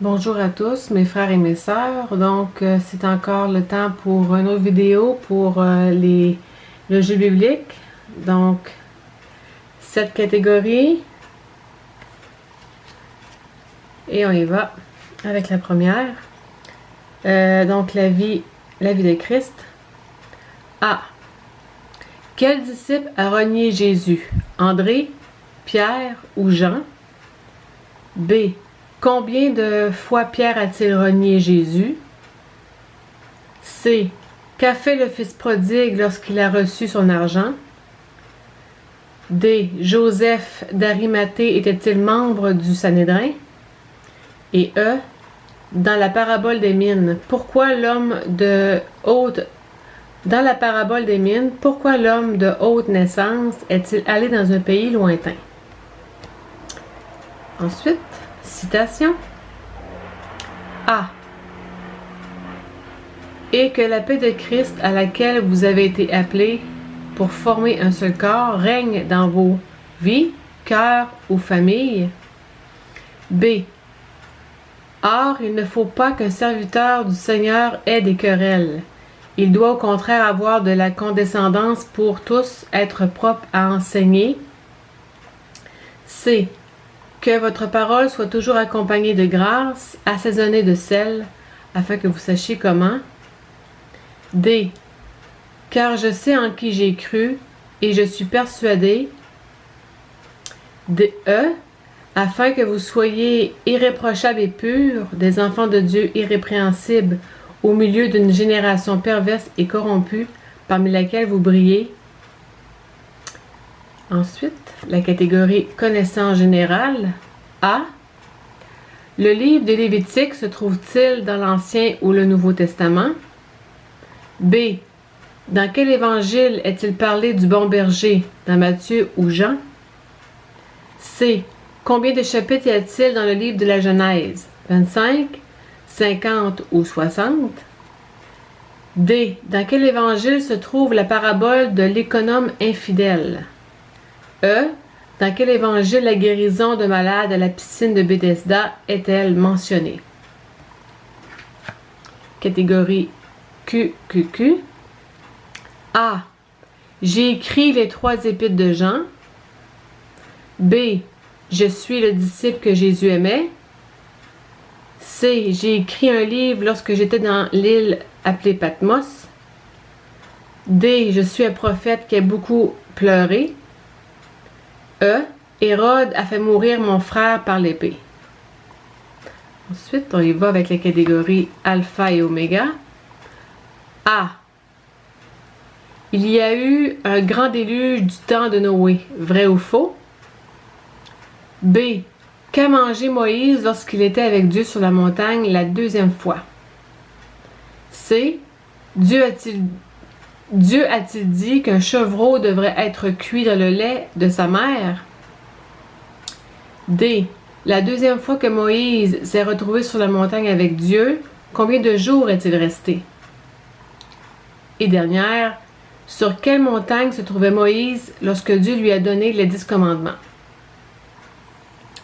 Bonjour à tous, mes frères et mes sœurs. Donc, c'est encore le temps pour une autre vidéo pour le jeu biblique. Donc, cette catégorie. Et on y va avec la première. Donc, la vie de Christ. A. Quel disciple a renié Jésus? André, Pierre ou Jean? B. Combien de fois Pierre a-t-il renié Jésus? C. Qu'a fait le fils prodigue lorsqu'il a reçu son argent? D. Joseph d'Arimathée était-il membre du Sanhédrin? Et E. Dans la parabole des mines, pourquoi l'homme de haute naissance est-il allé dans un pays lointain? Ensuite, citation. A. Et que la paix de Christ à laquelle vous avez été appelés pour former un seul corps règne dans vos vies, cœurs ou familles. B. Or, il ne faut pas qu'un serviteur du Seigneur ait des querelles. Il doit au contraire avoir de la condescendance pour tous, être propre à enseigner. C. Que votre parole soit toujours accompagnée de grâce, assaisonnée de sel, afin que vous sachiez comment. D. Car je sais en qui j'ai cru, et je suis persuadé. D. E. Afin que vous soyez irréprochables et purs, des enfants de Dieu irrépréhensibles, au milieu d'une génération perverse et corrompue, parmi laquelle vous brillez. Ensuite, la catégorie connaissance générale. A. Le livre de Lévitique se trouve-t-il dans l'Ancien ou le Nouveau Testament? B. Dans quel évangile est-il parlé du bon berger, dans Matthieu ou Jean? C. Combien de chapitres y a-t-il dans le livre de la Genèse? 25, 50 ou 60? D. Dans quel évangile se trouve la parabole de l'économe infidèle? E. Dans quel évangile la guérison de malades à la piscine de Bethesda est-elle mentionnée? Catégorie QQQ. A. J'ai écrit les 3 épîtres de Jean. B. Je suis le disciple que Jésus aimait. C. J'ai écrit un livre lorsque j'étais dans l'île appelée Patmos. D. Je suis un prophète qui a beaucoup pleuré. E. Hérode a fait mourir mon frère par l'épée. Ensuite, on y va avec la catégorie alpha et oméga. A. Il y a eu un grand déluge du temps de Noé. Vrai ou faux? B. Qu'a mangé Moïse lorsqu'il était avec Dieu sur la montagne la 2e fois? C. Dieu a-t-il dit qu'un chevreau devrait être cuit dans le lait de sa mère? D. La 2e fois que Moïse s'est retrouvé sur la montagne avec Dieu, combien de jours est-il resté? Et dernière, sur quelle montagne se trouvait Moïse lorsque Dieu lui a donné les 10 commandements?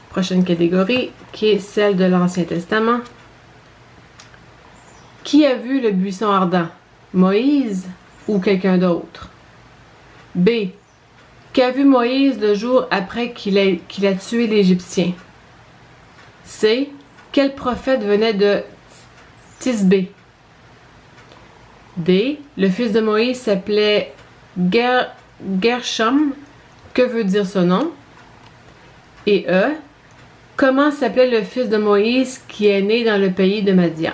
Prochaine catégorie, qui est celle de l'Ancien Testament. Qui a vu le buisson ardent? Moïse ou quelqu'un d'autre? B. Qu'a vu Moïse le jour après qu'il a tué l'Égyptien? C. Quel prophète venait de Tisbé? D. Le fils de Moïse s'appelait Gershom. Que veut dire ce nom? Et E. Comment s'appelait le fils de Moïse qui est né dans le pays de Madian?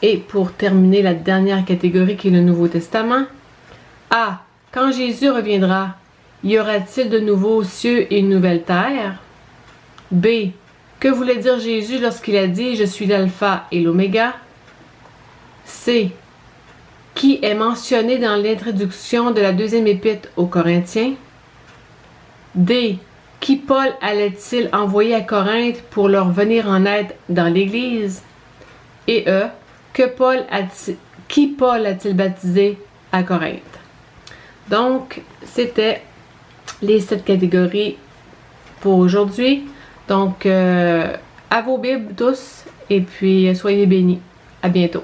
Et pour terminer la dernière catégorie qui est le Nouveau Testament. A. Quand Jésus reviendra, y aura-t-il de nouveaux cieux et une nouvelle terre? B. Que voulait dire Jésus lorsqu'il a dit « Je suis l'alpha et l'oméga » ? C. Qui est mentionné dans l'introduction de la 2e épître aux Corinthiens? D. Qui Paul allait-il envoyer à Corinthe pour leur venir en aide dans l'Église? Et E. Qui Paul a-t-il baptisé à Corinthe? Donc, c'était les 7 catégories pour aujourd'hui. Donc, À vos Bibles tous et puis soyez bénis. À bientôt.